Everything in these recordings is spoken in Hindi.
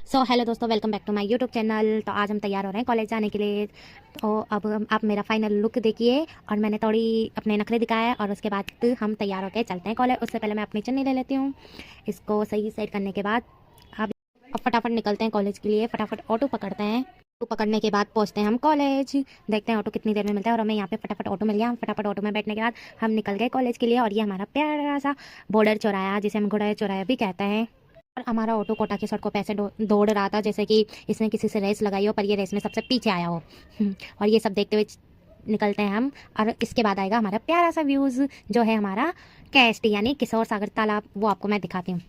हेलो दोस्तों, welcome back to my YouTube channel. तो आज हम तैयार हो रहे हैं कॉलेज जाने के लिए। तो अब आप मेरा फाइनल लुक देखिए और मैंने थोड़ी अपने नखरे दिखाए और उसके बाद हम तैयार होकर चलते हैं कॉलेज। उससे पहले मैं अपनी चुन्नी ले लेती हूँ। इसको सही सेट करने के बाद अब फटाफट निकलते हैं कॉलेज के लिए। फटाफट ऑटो पकड़ते हैं। ऑटो पकड़ने के बाद पहुँचते हैं हम कॉलेज। देखते हैं ऑटो कितनी देर में मिलता है। और हमें यहाँ पे फटाफट ऑटो मिल गया। फटाफट ऑटो में बैठने के बाद हम निकल गए कॉलेज के लिए। और ये हमारा प्यारा सा बॉर्डर चौराया, जिसे हम घोड़ा चौराया भी कहते हैं। और हमारा ऑटो कोटा की सड़कों पे ऐसे दौड़ रहा था जैसे कि इसने किसी से रेस लगाई हो, पर ये रेस में सबसे पीछे आया हो। और ये सब देखते हुए निकलते हैं हम। और इसके बाद आएगा हमारा प्यारा सा व्यूज़, जो है हमारा KST यानी किशोर सागर तालाब। वो आपको मैं दिखाती हूँ।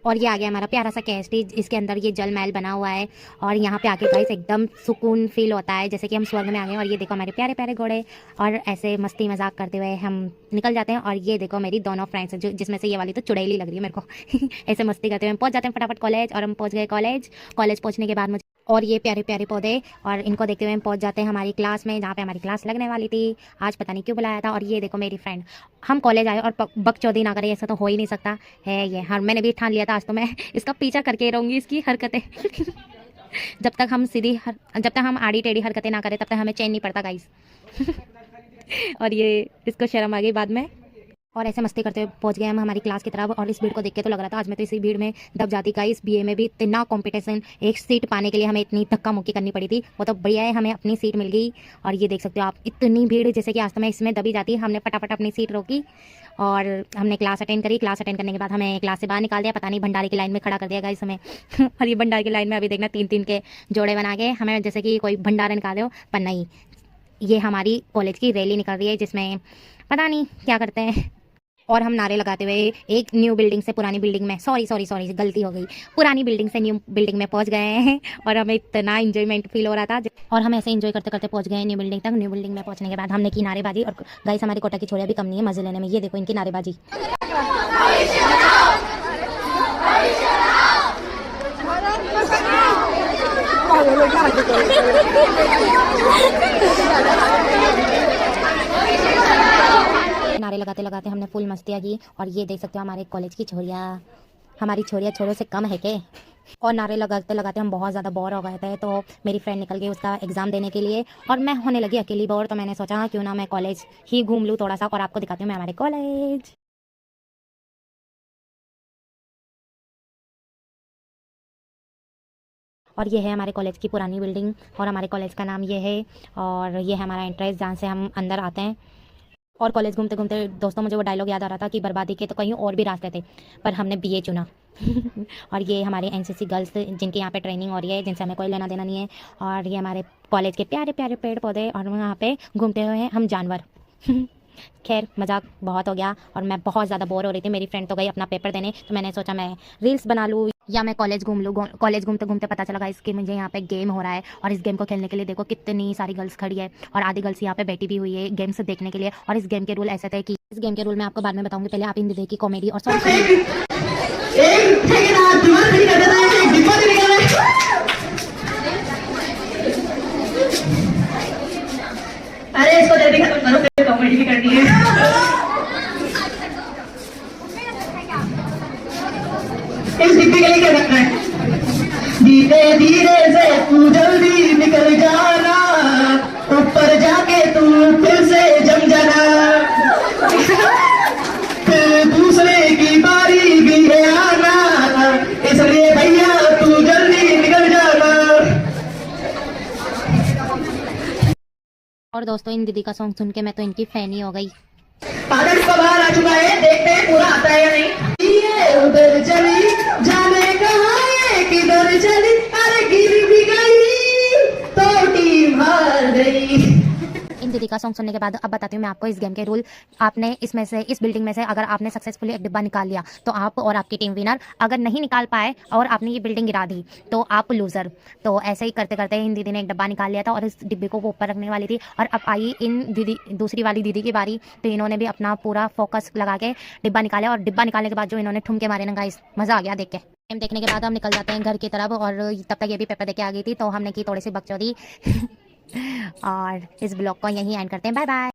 और ये आ गया हमारा प्यारा सा KST। इसके अंदर ये जल महल बना हुआ है। और यहाँ पे आके गाइस एकदम सुकून फील होता है, जैसे कि हम स्वर्ग में आ गए। और ये देखो हमारे प्यारे प्यारे घोड़े। और ऐसे मस्ती मजाक करते हुए हम निकल जाते हैं। और ये देखो मेरी दोनों फ्रेंड्स, जो जिसमें से ये वाली तो चुड़ैली लग रही है मेरे को। ऐसे मस्ती करते हुए हम पहुँच जाते हैं फटाफट कॉलेज। और हम पहुँच गए कॉलेज। कॉलेज पहुँचने के बाद मुझे और ये प्यारे प्यारे पौधे, और इनको देखते हुए हम पहुँच जाते हैं हमारी क्लास में, जहाँ पे हमारी क्लास लगने वाली थी। आज पता नहीं क्यों बुलाया था। और ये देखो मेरी फ्रेंड। हम कॉलेज आए और बकचोदी ना करें, ऐसा तो हो ही नहीं सकता है। ये हाँ, मैंने भी ठान लिया था आज तो मैं इसका पीछा करके रहूँगी, इसकी हरकतें। जब तक हम आड़ी टेढ़ी हरकतें ना करें तब तक हमें चैन नहीं पड़ता गाइस। और ये इसको शर्म आ गई बाद में। और ऐसे मस्ती करते हुए पहुंच गए हम हमारी क्लास की तरफ। और इस भीड़ को देख के तो लग रहा था आज मैं तो इसी भीड़ में दब जाती। का इस BA में भी इतना कंपटीशन, एक सीट पाने के लिए हमें इतनी धक्का मुक्की करनी पड़ी थी। वो तो बढ़िया है, हमें अपनी सीट मिल गई। और ये देख सकते हो आप, इतनी भीड़, जैसे कि आज तो मैं इसमें दबी जाती। हमने फटाफट अपनी सीट रोकी और हमने क्लास अटेंड करी। क्लास अटेंड करने के बाद हमें क्लास से बाहर निकाल दिया। पता नहीं भंडारे की लाइन में खड़ा कर दिया गाइस हमें। और ये भंडारे की लाइन में अभी देखना 3-3 के जोड़े बना के हमें, जैसे कि कोई भंडारा निकाले हो, पर नहीं, ये हमारी कॉलेज की रैली निकल रही है, जिसमें पता नहीं क्या करते हैं। और हम नारे लगाते हुए एक न्यू बिल्डिंग से पुरानी बिल्डिंग में, सॉरी गलती हो गई, पुरानी बिल्डिंग से न्यू बिल्डिंग में पहुंच गए हैं। और हमें इतना इंजॉयमेंट फील हो रहा था। और हम ऐसे इंजॉय करते करते पहुंच गए न्यू बिल्डिंग तक। न्यू बिल्डिंग में पहुंचने के बाद हमने की नारेबाजी। और गाइस हमारी कोटा की छोड़ियाँ भी कम नहीं है मजे लेने में। ये देखो इनकी नारेबाजी। नारे लगाते लगाते हमने फुल मस्तियाँ की। और ये देख सकते हो हमारे कॉलेज की छोरियाँ। हमारी छोरियाँ छोरों से कम है के। और नारे लगाते लगाते हम बहुत ज़्यादा बोर हो गए थे। तो मेरी फ्रेंड निकल गई उसका एग्ज़ाम देने के लिए और मैं होने लगी अकेली बोर। तो मैंने सोचा क्यों ना मैं कॉलेज ही घूम लूँ थोड़ा सा, और आपको दिखाती हूँ मैं हमारे कॉलेज। और ये है हमारे कॉलेज की पुरानी बिल्डिंग और हमारे कॉलेज का नाम ये है। और ये है हमारा एंट्रेंस, जहाँ से हम अंदर आते हैं। और कॉलेज घूमते घूमते दोस्तों मुझे वो डायलॉग याद आ रहा था कि बर्बादी के तो कहीं और भी रास्ते थे, पर हमने BA चुना। और ये हमारे NCC गर्ल्स, जिनकी यहाँ पे ट्रेनिंग हो रही है, जिनसे हमें कोई लेना देना नहीं है। और ये हमारे कॉलेज के प्यारे प्यारे पेड़ पौधे, और यहाँ पे घूमते हुए हैं हम जानवर। खैर मजाक बहुत हो गया और मैं बहुत ज़्यादा बोर हो रही थी। मेरी फ्रेंड तो गई अपना पेपर देने, तो मैंने सोचा मैं रील्स बना लूँ या मैं कॉलेज घूम लूँ। कॉलेज घूमते घूमते पता चला इसके मुझे यहाँ पे गेम हो रहा है। और इस गेम को खेलने के लिए देखो कितनी सारी गर्ल्स खड़ी है, और आधी गर्ल्स यहाँ पे बैठी भी हुई है गेम्स देखने के लिए। और इस गेम के रूल ऐसे थे कि इस गेम के रूल मैं आपको बाद में बताऊंगी, पहले आप हिंदी देखिए कॉमेडी। और सॉरी अरे इसको जल्दी खत्म करो, फिर कॉमेडी भी करनी है। इस डिब्बे के लिए क्या रखना है? धीरे धीरे से तू जल्दी निकल जाना, ऊपर जाके तू फिर से जम जाना, फिर दूसरे की बारी भी है आना, इसलिए भैया तू जल्दी निकल जाना। और दोस्तों इन दीदी का सॉन्ग सुन के मैं तो इनकी फैन ही हो गई। पागल का बाहर आ चुका है, देखते हैं पूरा आता है या नहीं। ये उधर चली जाने कहा, ये किधर चली, अरे गिर भी गई तो टीम हार गई। इन दीदी का सॉन्ग सुनने के बाद अब बताती हूँ मैं आपको इस गेम के रूल। आपने इसमें से, इस बिल्डिंग में से अगर आपने सक्सेसफुली एक डिब्बा निकाल लिया तो आप और आपकी टीम विनर। अगर नहीं निकाल पाए और आपने ये बिल्डिंग गिरा दी तो आप लूजर। तो ऐसे ही करते करते इन दीदी ने एक डिब्बा निकाल लिया था और इस डिब्बे को वो ऊपर रखने वाली थी। और अब आई इन दीदी, दूसरी वाली दीदी की बारी। तो इन्होंने भी अपना पूरा फोकस लगा के डिब्बा निकाला, और डिब्बा निकालने के बाद जो इन्होंने ठुमके मारे ना गाइस, मजा आ गया देख के। गेम देखने के बाद हम निकल जाते हैं घर की तरफ, और तब तक ये भी पेपर देके आ गई थी तो हमने की थोड़ी सी बकचोदी। और इस ब्लॉग को यहीं एंड करते हैं। Bye bye.